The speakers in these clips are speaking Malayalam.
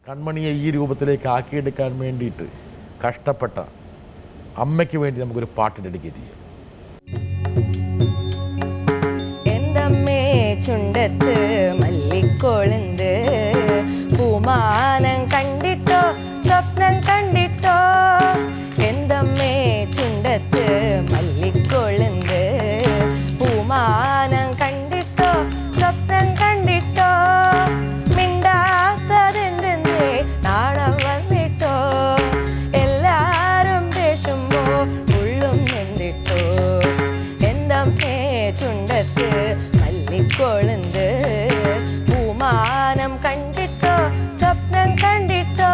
കൺമണിയെ ഈ രൂപത്തിലേക്ക് ആക്കിയെടുക്കാൻ വേണ്ടിയിട്ട് കഷ്ടപ്പെട്ട അമ്മയ്ക്ക് വേണ്ടി നമുക്കൊരു പാട്ട് ഡെഡിക്കേറ്റ് ചെയ്യാം. എന്തമ്മേ ചുണ്ടത്ത് മല്ലിക്കൊളുന്ത് പൂമാനം കണ്ടിട്ടോ സ്വപ്നം കണ്ടിട്ടോ എന്തമ്മേ ചുണ്ടത്ത് മല്ലിക്കൊളുന്ത് പൂമാനം കണ്ടിട്ടോ സ്വപ്നം കണ്ടിട്ടോ മിണ്ടാത്തതെന്തെന്തേ നാണം വന്നിട്ടോ എല്ലാരും ദേഷുമ്പോ ഉള്ളും നിന്നിട്ടോ എന്തമ്മേ ചുണ്ടത്ത് മല്ലിക്കൊളുന്ത് പൂമാനം കണ്ടിട്ടോ സ്വപ്നം കണ്ടിട്ടോ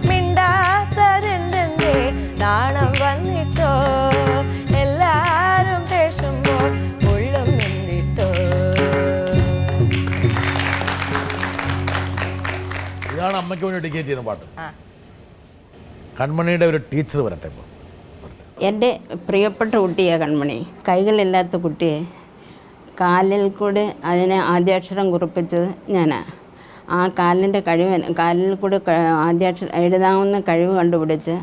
മിണ്ടാത്തതെന്തെന്തേ നാണം വന്നിട്ടോ എല്ലാരും ദേഷുമ്പോൾ ഉള്ളും നിന്നിട്ടോ. ഇതാണ് അമ്മയ്ക്ക് വേണ്ടി ഡെഡിക്കേറ്റ് ചെയ്യുന്ന പാട്ട്. കൺമണിയുടെ ഒരു ടീച്ചർ വരട്ടെ. ഇപ്പോൾ എൻ്റെ പ്രിയപ്പെട്ട കുട്ടിയാണ് കൺമണി. കൈകളില്ലാത്ത കുട്ടിയെ കാലിൽ കൂടെ അതിനെ ആദ്യാക്ഷരം കുറിപ്പിച്ചത് ഞാനാണ്. ആ കാലിൻ്റെ കാലിൽ കൂടെ ആദ്യാക്ഷരം എഴുതാവുന്ന കഴിവ് കണ്ടുപിടിച്ച്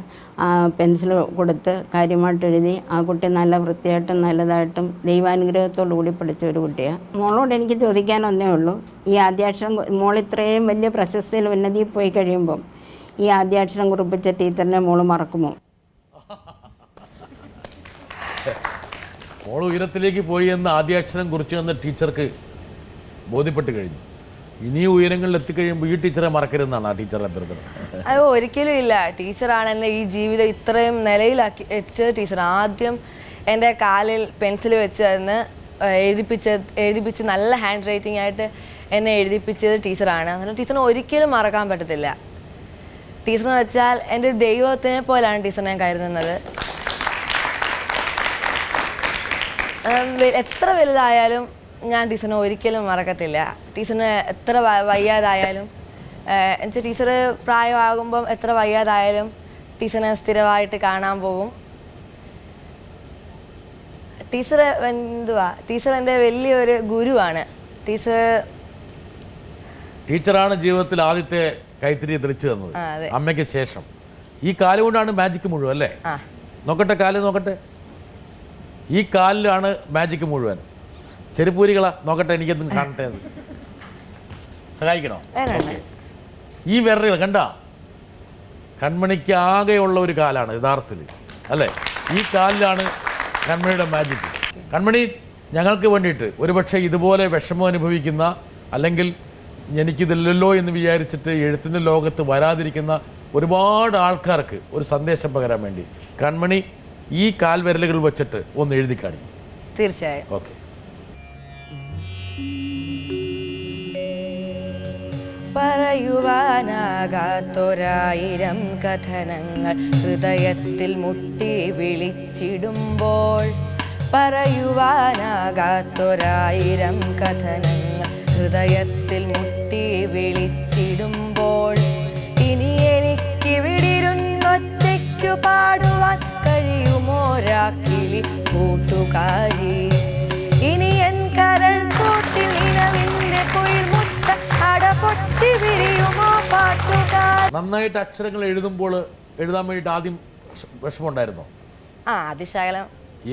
ആ പെൻസിൽ കൊടുത്ത് കാര്യമായിട്ട് എഴുതി ആ കുട്ടി നല്ല വൃത്തിയായിട്ടും നല്ലതായിട്ടും ദൈവാനുഗ്രഹത്തോടു കൂടി പഠിച്ച ഒരു കുട്ടിയാണ്. മോളോട് എനിക്ക് ചോദിക്കാനൊന്നേ ഉള്ളൂ, ഈ ആദ്യാക്ഷരം മോൾ ഇത്രയും വലിയ പ്രശസ്തിയിൽ ഉന്നതിയിൽ പോയി കഴിയുമ്പം ഈ ആദ്യാക്ഷരം കുറിപ്പിച്ച ടീച്ചറിനെ മോൾ മറക്കുമോ? മോൾ ഉയരത്തിലേക്ക് പോയി എന്ന് ആദ്യാക്ഷരം കുറിച്ച് തന്ന ടീച്ചർക്ക് ബോധ്യപ്പെട്ട് കഴിഞ്ഞു. ഇനി ഉയരങ്ങളിൽ എത്തിക്കഴിയുമ്പോൾ ഈ ടീച്ചറെ മറക്കരുതെന്നാണ് ആ ടീച്ചറുടെ അഭ്യർത്ഥന. അത് ഒരിക്കലും ഇല്ല. ടീച്ചറാണ് എന്നെ ഈ ജീവിതം ഇത്രയും നിലയിലാക്കി എത്തിച്ചത് ടീച്ചർ. ആദ്യം എൻ്റെ കാലിൽ പെൻസിൽ വെച്ച് തന്ന് എഴുതിപ്പിച്ച് നല്ല ഹാൻഡ് റൈറ്റിംഗ് ആയിട്ട് എന്നെ എഴുതിപ്പിച്ചത് ടീച്ചറാണ്. അങ്ങനെ ടീച്ചറിനെ ഒരിക്കലും മറക്കാൻ പറ്റത്തില്ല. ടീച്ചറെന്ന് വെച്ചാൽ എൻ്റെ ദൈവത്തിനെ പോലെയാണ് ടീച്ചറിനെ ഞാൻ കരുതുന്നത്. എത്ര വലുതായാലും ഞാൻ ടീച്ചറിനെ ഒരിക്കലും മറക്കത്തില്ല. ടീച്ചറിന് എത്ര വയ്യാതായാലും എന്നുവെച്ചാൽ ടീച്ചർ പ്രായമാകുമ്പം എത്ര വയ്യാതായാലും ടീച്ചറിനെ സ്ഥിരമായിട്ട് കാണാൻ പോകും. ടീച്ചർ ടീച്ചർ എൻ്റെ വലിയൊരു ഗുരുവാണ്. ടീച്ചറാണ് ജീവിതത്തിൽ ആദ്യത്തെ കൈത്തിരി തെളിച്ചു തന്നത് അമ്മയ്ക്ക് ശേഷം. ഈ കാല് കൊണ്ടാണ് മാജിക്ക് മുഴുവൻ അല്ലേ? നോക്കട്ടെ, കാല് നോക്കട്ടെ. ഈ കാലിലാണ് മാജിക്ക് മുഴുവൻ. ചെരുപ്പൂരികളാ നോക്കട്ടെ, എനിക്കെന്തും കാണട്ടെ. അത് സഹായിക്കണോ? ഓക്കെ. ഈ വിരലുകൾ കണ്ട കൺമണിക്ക് ആകെയുള്ള ഒരു കാലാണ് യഥാർത്ഥത്തിൽ അല്ലേ? ഈ കാലിലാണ് കൺമണിയുടെ മാജിക്ക്. കൺമണി ഞങ്ങൾക്ക് വേണ്ടിയിട്ട് ഒരുപക്ഷെ ഇതുപോലെ വിഷമം അനുഭവിക്കുന്ന അല്ലെങ്കിൽ എനിക്കിതില്ലല്ലോ എന്ന് വിചാരിച്ചിട്ട് എഴുത്തിൻ്റെ ലോകത്ത് വരാതിരിക്കുന്ന ഒരുപാട് ആൾക്കാർക്ക് ഒരു സന്ദേശം പകരാൻ വേണ്ടി കൺമണി ഈ കാൽവിരലുകൾ വെച്ചിട്ട് ഒന്ന് എഴുതി കാണിക്കും. തീർച്ചയായും. ഓക്കെ. പറയുവാനാകാത്തൊരായിരം കഥനങ്ങൾ ഹൃദയത്തിൽ മുട്ടി വിളിച്ചിടുമ്പോൾ, പറയുവാനാകാത്തൊരായിരം കഥനങ്ങൾ ഹൃദയത്തിൽ മുട്ടി വിളിച്ചിടുമ്പോൾ, ഇനി എനിക്കിവിടിരുന്നൊറ്റയ്ക്കു പാടുവാൻ കഴിയുമോരാക്കിളി കൂട്ടുകാരി, ഇനി എൻ കരൾ കൂട്ടിൽ നിലവിന്റെ കുയിൽ മുട്ട അടപൊട്ടി വിരിയുമോ പാട്ടുകാർ. നന്നായിട്ട് അക്ഷരങ്ങൾ എഴുതുമ്പോൾ എഴുതാൻ വേണ്ടിയിട്ട് ആദ്യം വിഷമമുണ്ടായിരുന്നോ? അതിശകലം.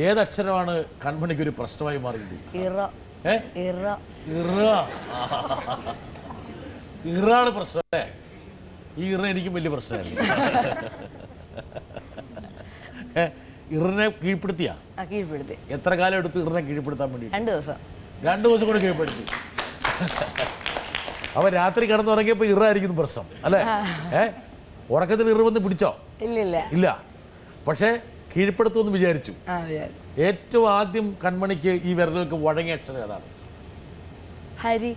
ഏതക്ഷരമാണ് കൺമണിക്ക് ഒരു പ്രശ്നമായി മാറിയത്? ഇറാണ് പ്രശ്നം അല്ലേ? ഈ ഇറ എനിക്കും വലിയ പ്രശ്നമായിരുന്നു. ഇറിനെ കീഴ്പ്പെടുത്തി. എത്ര കാലം എടുത്ത് ഇറിനെ കീഴ്പ്പെടുത്താൻ വേണ്ടി? 2 ദിവസം. 2 ദിവസം കൂടെ കീഴ്പ്പെടുത്തി. അവൻ രാത്രി കിടന്നുറങ്ങിയപ്പോൾ ഇറായിരിക്കുന്നു പ്രശ്നം അല്ലേ? ഉറക്കത്തിൽ ഇറ് വന്ന് പിടിച്ചോ? ഇല്ല. പക്ഷേ കീഴ്പ്പെടുത്തുമെന്ന് വിചാരിച്ചു. ഏറ്റവും ആദ്യം കൺമണിക്ക് ഈ വിരലുകൾക്ക് വഴങ്ങിയ അക്ഷരം ഏതാണ്? ഹരി.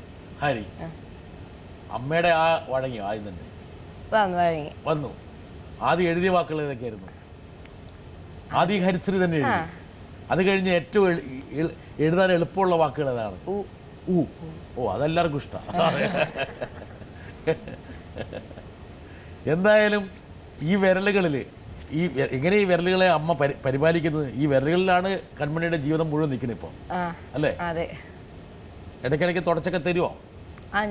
അമ്മയുടെ ആ വഴങ്ങിയോ? ആദ്യം തന്നെ വന്നു. ആദ്യം എഴുതിയ വാക്കുകൾ ഏതൊക്കെയായിരുന്നു? ആദ്യം ഹരിശ്രീ തന്നെ എഴുതി. അത് കഴിഞ്ഞ് ഏറ്റവും എഴുതാൻ എളുപ്പമുള്ള വാക്കുകൾ ഏതാണ്? ഓ, അതെല്ലാവർക്കും ഇഷ്ടമാണ്. എന്തായാലും ഈ വിരലുകളിൽ എങ്ങനെ ഈ വിരലുകളെ അമ്മ പരിപാലിക്കുന്നത്? ഈ വിരലുകളിലാണ് കൺമണിയുടെ ജീവിതം മുഴുവൻ നിൽക്കുന്നത് ഇപ്പോൾ അല്ലേ? ഇടയ്ക്കിടയ്ക്ക് തുടച്ചൊക്കെ തരുമോ?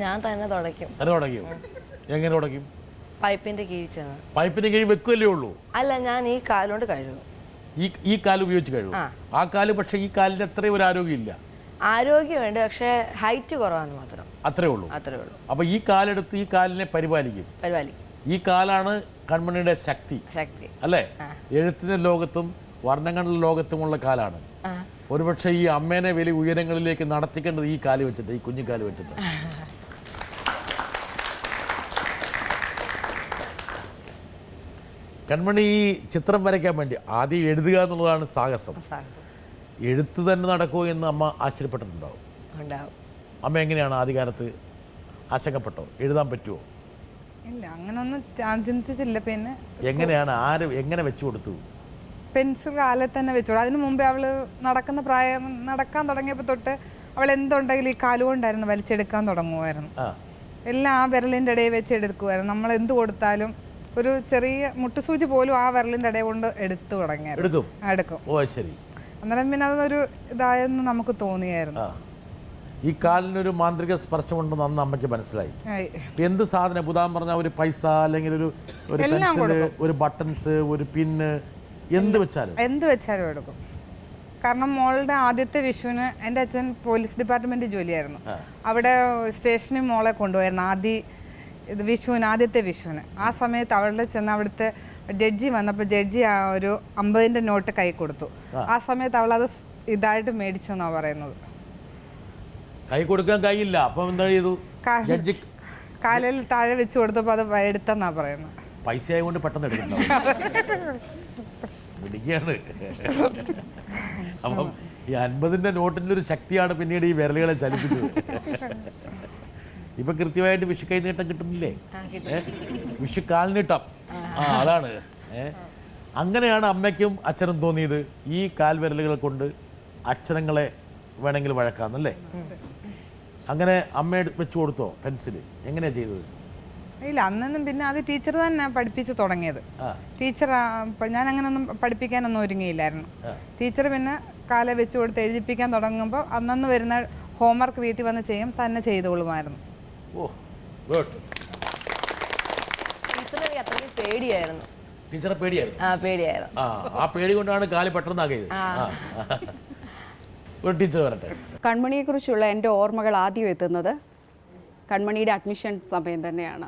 ഞാൻ തന്നെ തുടയ്ക്കും. എങ്ങനെ ഉടയ്ക്കും? പൈപ്പിന്റെ കീഴിൽ ചെന്ന്. പൈപ്പിന്റെ കീഴിൽ വെക്കുകയല്ലേ ഉള്ളൂ? അല്ല, ഞാൻ ഈ കാലുകൊണ്ട് കഴുകും. ഈ കാല് ഉപയോഗിച്ച് കഴുകും. ആ കാല്, പക്ഷേ ഈ കാലിന് അത്രയും ഒരു ആരോഗ്യമില്ല. ആരോഗ്യമുണ്ട്, പക്ഷേ ഹൈറ്റ് കുറവാന്ന് മാത്രം. അത്രേ ഉള്ളൂ. അപ്പൊ ഈ കാലെടുത്ത് ഈ കാലിനെ പരിപാലിക്കും. ഈ കാലാണ് കൺമണിയുടെ ശക്തി അല്ലേ? എഴുത്തിന്റെ ലോകത്തും വർണ്ണങ്ങളുടെ ലോകത്തുമുള്ള കാലാണ്. ഒരുപക്ഷെ ഈ അമ്മേനെ വലിയ ഉയരങ്ങളിലേക്ക് നടത്തിക്കേണ്ടത് ഈ കാല് വെച്ചിട്ട്, ഈ കുഞ്ഞു കാല് വെച്ചിട്ട്. കൺമണി ഈ ചിത്രം വരയ്ക്കാൻ വേണ്ടി ആദ്യം എഴുതുക എന്നുള്ളതാണ് സാഹസം. എഴുത്ത് തന്നെ നടക്കുമോ എന്ന് അമ്മ ആശ്ചര്യപ്പെട്ടിട്ടുണ്ടാവും. അമ്മ എങ്ങനെയാണ് ആദ്യകാലത്ത് ആശങ്കപ്പെട്ടോ? എഴുതാൻ പറ്റുമോ? ഇല്ല, അങ്ങനൊന്നും ചിന്തിച്ചില്ല. പിന്നെ എങ്ങനെയാണ് എങ്ങനെ വെച്ചു കൊടുത്തു? പെൻസിൽ കാലിൽ തന്നെ വെച്ചു. അതിന് മുമ്പേ അവള് നടക്കാൻ തുടങ്ങിയപ്പോൾ തൊട്ട് അവൾ എന്തുണ്ടെങ്കിലും ഈ കാലുകൊണ്ടായിരുന്നു വലിച്ചെടുക്കാൻ തുടങ്ങുമായിരുന്നു. എല്ലാം ആ വിരലിൻ്റെ ഇടയിൽ വെച്ച് എടുക്കുമായിരുന്നു. നമ്മൾ എന്ത് കൊടുത്താലും ഒരു ചെറിയ മുട്ടുസൂചി പോലും ആ വിരലിൻ്റെ ഇടയിൽ കൊണ്ട് എടുത്തു തുടങ്ങിയായിരുന്നു. എടുക്കും. ഓ ശരി. അന്നേരം പിന്നെ അതൊരു ഇതായെന്ന് നമുക്ക് തോന്നിയായിരുന്നു. ഈ കാലിനൊരു മാന്ത്രിക സ്പർശമുണ്ടെന്ന് അന്ന് അമ്മയ്ക്ക് മനസ്സിലായി. എന്ത് സാധനം പുതാൻ പറഞ്ഞാൽ ഒരു പൈസ അല്ലെങ്കിൽ ഒരു പെൻസില്, ഒരു ബട്ടൺസ്, ഒരു പിന്ന്, എന്ത് വെച്ചാലും എടുക്കും. കാരണം മോളുടെ ആദ്യത്തെ വിഷുവിന് എൻ്റെ അച്ഛൻ പോലീസ് ഡിപ്പാർട്ട്മെൻറ്റ് ജോലിയായിരുന്നു. അവിടെ സ്റ്റേഷനിൽ മോളെ കൊണ്ടുപോയിരുന്നു ആദ്യത്തെ വിഷുവിന്. ആ സമയത്ത് അവളുടെ ചെന്ന് അവിടുത്തെ ജഡ്ജി വന്നപ്പോൾ ജഡ്ജി ഒരു 50-ന്റെ നോട്ട് കൈ കൊടുത്തു. ആ സമയത്ത് അവളത് ഇതായിട്ട് മേടിച്ചെന്നാണ് പറയുന്നത്. കൈ കൊടുക്കാൻ കഴിയില്ല. അപ്പം എന്താ ചെയ്തു? കാലിൽ താഴെ വെച്ച് കൊടുത്തപ്പോൾ അത് എടുത്തെന്നാ പറയുന്നത്. പൈസ ആയതുകൊണ്ട് പെട്ടെന്ന് എടുക്കുന്നുണ്ടാവും. അപ്പം ഈ 50-ന്റെ നോട്ടിൻ്റെ ഒരു ശക്തിയാണ് പിന്നീട് ഈ വിരലുകളെ ചലിപ്പിച്ചത്. ഇപ്പൊ കൃത്യമായിട്ട് വിഷു കൈ നീട്ടം കിട്ടുന്നില്ലേ? വിഷു കാൽനീട്ടം. അതാണ്. അങ്ങനെയാണ് അമ്മയ്ക്കും അച്ഛനും തോന്നിയത്, ഈ കാൽവിരലുകൾ കൊണ്ട് അക്ഷരങ്ങളെ വേണമെങ്കിൽ വഴക്കാന്നല്ലേ? അങ്ങനെ അമ്മ വെച്ച് കൊടുത്തോ പെൻസില്? എങ്ങനെയാ ചെയ്തത്? ഇല്ല, അന്നൊന്നും. പിന്നെ അത് ടീച്ചർ തന്നെ പഠിപ്പിച്ച് തുടങ്ങിയത്. ടീച്ചർ ഞാൻ അങ്ങനൊന്നും പഠിപ്പിക്കാനൊന്നും ഒരുങ്ങിയില്ലായിരുന്നു. ടീച്ചർ പിന്നെ കാലെ വെച്ച് കൊടുത്ത് എഴുതിപ്പിക്കാൻ തുടങ്ങുമ്പോൾ അന്നന്ന് വരുന്ന ഹോംവർക്ക് വീട്ടിൽ വന്ന് ചെയ്യും, തന്നെ ചെയ്തോളുമായിരുന്നു. ടീച്ചറെ പേടിയായിരുന്നു. ആ പേടി കൊണ്ടാണ് കാല് പെട്ടെന്നാക്കിയത്. ഒരു ടീച്ചർ വരട്ടെ. കൺമണിയെക്കുറിച്ചുള്ള എൻ്റെ ഓർമ്മകൾ ആദ്യം എത്തുന്നത് കൺമണിയുടെ അഡ്മിഷൻ സമയം തന്നെയാണ്.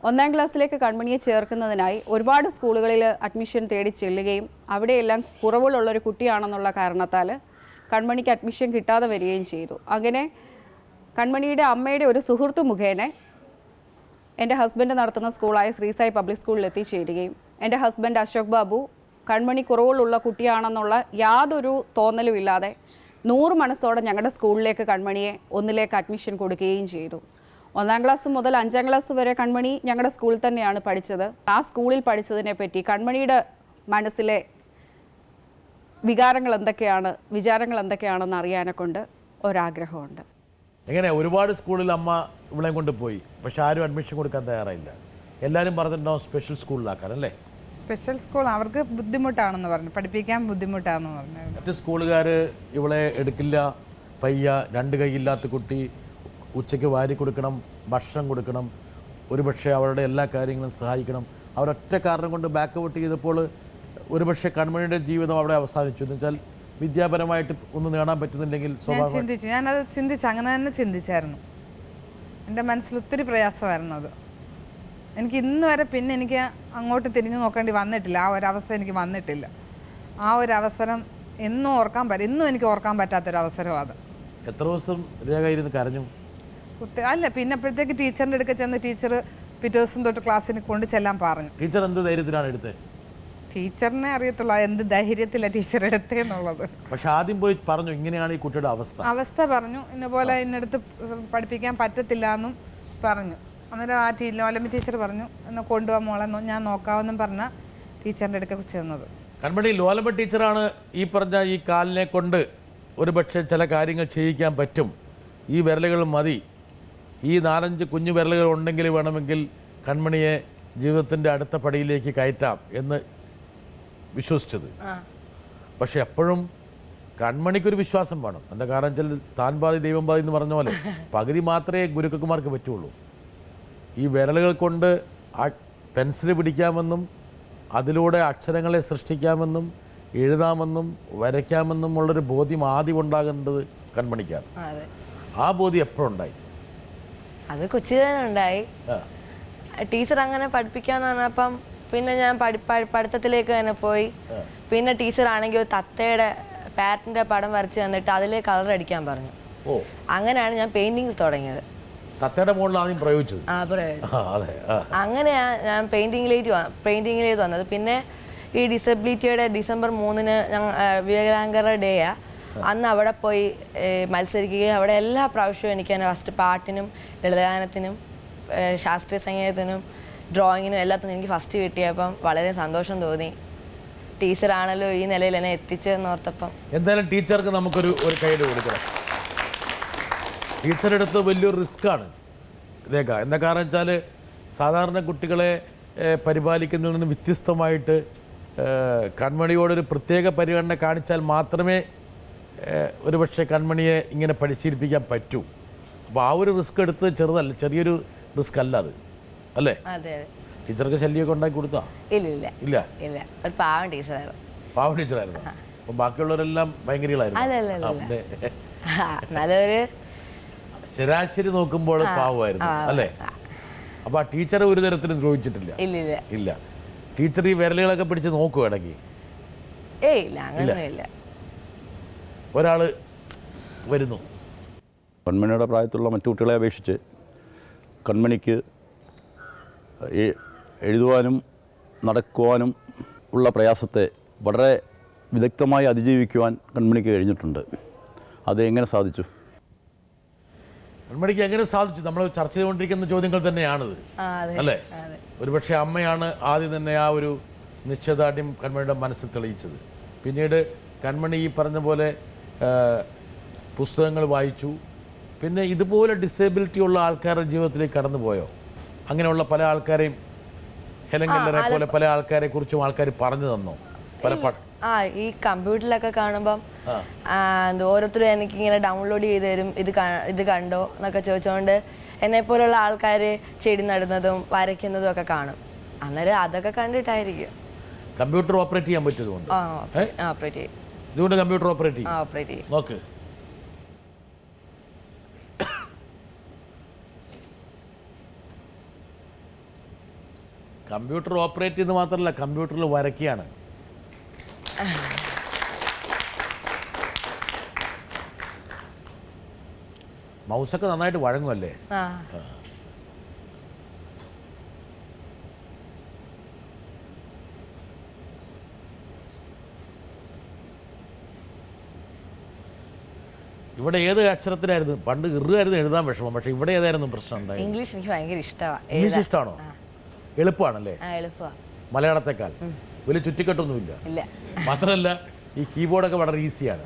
1-ാം ക്ലാസ്സിലേക്ക് കൺമണിയെ ചേർക്കുന്നതിനായി ഒരുപാട് സ്കൂളുകളിൽ അഡ്മിഷൻ തേടി ചെല്ലുകയും അവിടെയെല്ലാം കുറവുള്ളൊരു കുട്ടിയാണെന്നുള്ള കാരണത്താൽ കൺമണിക്ക് അഡ്മിഷൻ കിട്ടാതെ വരികയും ചെയ്തു. അങ്ങനെ കൺമണിയുടെ അമ്മയുടെ ഒരു സുഹൃത്തു മുഖേന എൻ്റെ ഹസ്ബൻഡ് നടത്തുന്ന സ്കൂളായ ശ്രീസായി പബ്ലിക് സ്കൂളിൽ എത്തിച്ചേരുകയും എൻ്റെ ഹസ്ബൻഡ് അശോക് ബാബു കൺമണി കുറവുള്ള കുട്ടിയാണെന്നുള്ള യാതൊരു തോന്നലും ഇല്ലാതെ 100 മനസ്സോടെ ഞങ്ങളുടെ സ്കൂളിലേക്ക് കൺമണിയെ 1ലേക്ക് അഡ്മിഷൻ കൊടുക്കുകയും ചെയ്തു. 1-ാം ക്ലാസ് മുതൽ 5-ാം ക്ലാസ് വരെ കൺമണി ഞങ്ങളുടെ സ്കൂളിൽ തന്നെയാണ് പഠിച്ചത്. ആ സ്കൂളിൽ പഠിച്ചതിനെ പറ്റി കൺമണിയുടെ മനസ്സിലെ വികാരങ്ങൾ എന്തൊക്കെയാണ്, വിചാരങ്ങൾ എന്തൊക്കെയാണെന്ന് അറിയാനെ കൊണ്ട് ഒരാഗ്രഹമുണ്ട്. എങ്ങനെ ഒരുപാട് സ്കൂളിൽ അമ്മ ഇവളെയും കൊണ്ട് പോയി, പക്ഷെ ആരും അഡ്മിഷൻ കൊടുക്കാൻ തയ്യാറായില്ല. എല്ലാവരും പറഞ്ഞിട്ടുണ്ടാവും സ്പെഷ്യൽ സ്കൂളിലാക്കാൻ അല്ലേ? സ്പെഷ്യൽ സ്കൂൾ അവർക്ക് ബുദ്ധിമുട്ടാണെന്ന് പറഞ്ഞു, പഠിപ്പിക്കാൻ ബുദ്ധിമുട്ടാണെന്ന് പറഞ്ഞു. മറ്റ് സ്കൂളുകാർ ഇവളെ എടുക്കില്ല, പയ്യ 2 കൈയില്ലാത്ത കുട്ടി, ഉച്ചയ്ക്ക് വാരി കൊടുക്കണം, ഭക്ഷണം കൊടുക്കണം, ഒരുപക്ഷെ അവരുടെ എല്ലാ കാര്യങ്ങളും സഹായിക്കണം. അവരൊറ്റ കാരണം കൊണ്ട് ബാക്ക് ഔട്ട് ചെയ്തപ്പോൾ ഒരുപക്ഷെ കൺമണിയുടെ ജീവിതം അവിടെ അവസാനിച്ചു. എന്ന് വെച്ചാൽ വിദ്യാപരമായിട്ട് ഒന്നും നേടാൻ പറ്റുന്നില്ലെങ്കിൽ ഞാനത് ചിന്തിച്ചു, അങ്ങനെ തന്നെ ചിന്തിച്ചായിരുന്നു. എൻ്റെ മനസ്സിൽ ഒത്തിരി പ്രയാസമായിരുന്നു അത്. എനിക്ക് ഇന്ന് വരെ പിന്നെ എനിക്ക് അങ്ങോട്ട് തിരിഞ്ഞു നോക്കേണ്ടി വന്നിട്ടില്ല. ആ ഒരവസ്ഥ എനിക്ക് വന്നിട്ടില്ല. ആ ഒരു അവസരം ഇന്നും എനിക്ക് ഓർക്കാൻ പറ്റാത്തൊരവസരമാണ് അത്. എത്ര ദിവസം രേഖ ഇരുന്ന് കരഞ്ഞു? അല്ല, പിന്നെ അപ്പോഴത്തേക്ക് ടീച്ചറിൻ്റെ അടുക്ക ചെന്ന് ടീച്ചർ പിറ്റേ ദിവസം തൊട്ട് ക്ലാസ്സിന് കൊണ്ട് ചെല്ലാൻ പറഞ്ഞു. ടീച്ചർ എന്ത് ധൈര്യത്തിലാണ് എടുത്തത്? ടീച്ചറിനെ അറിയത്തുള്ളൂ എന്ത് ധൈര്യത്തിലാണ് ടീച്ചർ എടുത്തേന്നുള്ളത്. പക്ഷെ ആദ്യം പോയി പറഞ്ഞു ഇങ്ങനെയാണ് ഈ കുട്ടിയുടെ അവസ്ഥ പറഞ്ഞു. ഇന്നപോലെ ഇന്നടുത്ത് പഠിപ്പിക്കാൻ പറ്റത്തില്ല എന്നും പറഞ്ഞു. അന്നേരം ആ ലോലമ്മ ടീച്ചർ പറഞ്ഞു, എന്നാൽ കൊണ്ടുപോകാൻ മോളെ ഞാൻ നോക്കാമെന്നും പറഞ്ഞാൽ ടീച്ചറിൻ്റെ അടുക്ക ചെന്നത്. കൺമണി, ലോലമ്മ ടീച്ചറാണ് ഈ പറഞ്ഞ ഈ കാലിനെ കൊണ്ട് ഒരുപക്ഷെ ചില കാര്യങ്ങൾ ചെയ്യിക്കാൻ പറ്റും, ഈ വിരലുകൾ മതി, ഈ 4-5 കുഞ്ഞു വിരലുകൾ ഉണ്ടെങ്കിൽ വേണമെങ്കിൽ കൺമണിയെ ജീവിതത്തിൻ്റെ അടുത്ത പടിയിലേക്ക് കയറ്റാം എന്ന് വിശ്വസിച്ചത്. പക്ഷെ എപ്പോഴും കൺമണിക്കൊരു വിശ്വാസം വേണം. എന്താ കാരണം വെച്ചാൽ താൻ പാതി ദൈവം പാതി എന്ന് പറഞ്ഞ പോലെ പകുതി മാത്രമേ ഗുരുക്കന്മാർക്ക് പറ്റുള്ളൂ. ഈ വിരലുകൾ കൊണ്ട് ആ പെൻസിൽ പിടിക്കാമെന്നും അതിലൂടെ അക്ഷരങ്ങളെ സൃഷ്ടിക്കാമെന്നും എഴുതാമെന്നും വരയ്ക്കാമെന്നും ഉള്ളൊരു ബോധ്യം ആദ്യം ഉണ്ടാകേണ്ടത് കൺമണിക്കാണ്. അതെ, ആ ബോധ്യം എപ്പോഴുണ്ടായി? അത് കൊച്ചിയിൽ ഉണ്ടായി. ടീച്ചർ അങ്ങനെ പഠിപ്പിക്കാന്ന് പറഞ്ഞപ്പം പിന്നെ ഞാൻ പഠിത്തത്തിലേക്ക് തന്നെ പോയി. പിന്നെ ടീച്ചർ ആണെങ്കിൽ ഒരു തത്തയുടെ പാറ്റിന്റെ പടം വരച്ച് തന്നിട്ട് അതിലെ കളർ അടിക്കാൻ പറഞ്ഞു. ഓ, അങ്ങനെയാണ് ഞാൻ പെയിന്റിങ്സ് തുടങ്ങിയത്. തത്തയുടെ മുകളിൽ ആദ്യം പ്രയോഗിച്ചത്? അതെ. അങ്ങനെയാണ് ഞാൻ പെയിന്റിങ്ങിലേക്ക് വന്നത്. പിന്നെ ഈ ഡിസബിലിറ്റിയുടെ ഡിസംബർ 3-ന് വികലാംഗരുടെ ഡേയാ. അന്ന് അവിടെ പോയി മത്സരിക്കുകയും അവിടെ എല്ലാ പ്രാവശ്യവും എനിക്ക് തന്നെ ഫസ്റ്റ് പാട്ടിനും ലളിതഗാനത്തിനും ശാസ്ത്രീയ സംഗീതത്തിനും ഡ്രോയിങ്ങിനും എല്ലാത്തിനും എനിക്ക് ഫസ്റ്റ് കിട്ടിയപ്പം വളരെ സന്തോഷം തോന്നി. ടീച്ചറാണല്ലോ ഈ നിലയിൽ എന്നെ എത്തിച്ചതെന്ന് ഓർത്തപ്പം. എന്തായാലും ടീച്ചർക്ക് നമുക്കൊരു കൈയ്യടി കൊടുക്കണം. ടീച്ചറുടെ അടുത്ത് വലിയൊരു റിസ്ക്കാണ് രേഖ. എന്താ കാരണം വെച്ചാൽ സാധാരണ കുട്ടികളെ പരിപാലിക്കുന്നതിൽ നിന്ന് വ്യത്യസ്തമായിട്ട് കൺമണിയോടൊരു പ്രത്യേക പരിഗണന കാണിച്ചാൽ മാത്രമേ ഒരുപക്ഷെ കൺമണിയെ ഇങ്ങനെ പരിശീലിപ്പിക്കാൻ പറ്റൂ. അപ്പോൾ ആ ഒരു റിസ്ക് എടുത്ത് ചെറുതല്ല, ചെറിയൊരു റിസ്ക് അല്ല അത്, അല്ലേ? അതെ അതെ. ടീച്ചർക്ക് ശല്യമൊക്കെ ഉണ്ടാക്കി കൊടുത്താ? ഇല്ല, ഒരു പാവം ടീച്ചറായിരുന്നു. പാവം ടീച്ചറായിരുന്നു. അപ്പം ബാക്കിയുള്ളവരെല്ലാം ഭയങ്കരികളായിരുന്നു. നല്ലൊരു ശരാശരി നോക്കുമ്പോൾ പാവമായിരുന്നു, അല്ലേ? അപ്പോൾ ആ ടീച്ചറെ ഒരു തരത്തിലും ദ്രോഹിച്ചിട്ടില്ല? ഇല്ല. ടീച്ചർ ഈ വിരലുകളൊക്കെ പിടിച്ച് നോക്കുമോ ഇടയ്ക്ക്? ഇല്ല, അങ്ങനെയൊന്നുമില്ല. ഒരാൾ വരുന്നു. കൺമണിയുടെ പ്രായത്തിലുള്ള മറ്റു കുട്ടികളെ അപേക്ഷിച്ച് കൺമണിക്ക് എഴുതുവാനും നടക്കുവാനും ഉള്ള പ്രയാസത്തെ വളരെ വിദഗ്ധമായി അതിജീവിക്കുവാൻ കൺമണിക്ക് കഴിഞ്ഞിട്ടുണ്ട്. അത് എങ്ങനെ സാധിച്ചു? കൺമണിക്ക് എങ്ങനെ സാധിച്ചു? നമ്മൾ ചർച്ച ചെയ്തുകൊണ്ടിരിക്കുന്ന ചോദ്യങ്ങൾ തന്നെയാണിത്, അല്ലേ? ഒരുപക്ഷെ അമ്മയാണ് ആദ്യം തന്നെ ആ ഒരു നിശ്ചയദാർഢ്യം കൺമണിയുടെ മനസ്സിൽ തെളിയിച്ചത്. പിന്നീട് കൺമണി ഈ പറഞ്ഞ പോലെ പുസ്തകങ്ങൾ വായിച്ചു. പിന്നെ ഇതുപോലെ ഡിസേബിലിറ്റി ഉള്ള ആൾക്കാരുടെ ജീവിതത്തിലേക്ക് കടന്നു പോയോ? അങ്ങനെയുള്ള പല ആൾക്കാരെയും, ഹെലൻ കെല്ലറെ പോലെ പല ആൾക്കാരെ കുറിച്ചും ആൾക്കാർ പറഞ്ഞു തന്നോ? ഈ കമ്പ്യൂട്ടറിലൊക്കെ കാണുമ്പം ഓരോരുത്തരും എനിക്കിങ്ങനെ ഡൗൺലോഡ് ചെയ്ത് തരും, ഇത് കണ്ടോ എന്നൊക്കെ ചോദിച്ചുകൊണ്ട് എന്നെ പോലുള്ള ആൾക്കാർ ചെടി നടുന്നതും വരയ്ക്കുന്നതും ഒക്കെ കാണും. അന്നേരം അതൊക്കെ കണ്ടിട്ടായിരിക്കും. കമ്പ്യൂട്ടർ ഓപ്പറേറ്റ് ചെയ്യാൻ പറ്റുന്നതുകൊണ്ട് ഓപ്പറേറ്റ് ചെയ്യും. ഇതുകൊണ്ട് കമ്പ്യൂട്ടർ ഓപ്പറേറ്റ് ചെയ്യും. നോക്ക്, കമ്പ്യൂട്ടർ ഓപ്പറേറ്റ് ചെയ്ത് മാത്രമല്ല, കമ്പ്യൂട്ടറിൽ വരയ്ക്കുകയാണ്. മൗസൊക്കെ നന്നായിട്ട് വഴങ്ങുമല്ലേ? ഇവിടെ ഏത് അക്ഷരത്തിലായിരുന്നു പണ്ട്? ഇറുകായിരുന്നു എഴുതാൻ വിഷമം. പക്ഷെ ഇവിടെ ഏതായിരുന്നു പ്രശ്നം ഉണ്ടായി? ഇംഗ്ലീഷ് എനിക്ക് ഭയങ്കര ഇഷ്ടമാണ്. ഇംഗ്ലീഷ് ഇഷ്ടമാണോ? എളുപ്പമാണല്ലേ മലയാളത്തെക്കാൾ? വലിയ ചുറ്റിക്കെട്ടൊന്നുമില്ല. മാത്രമല്ല ഈ കീബോർഡൊക്കെ വളരെ ഈസിയാണ്.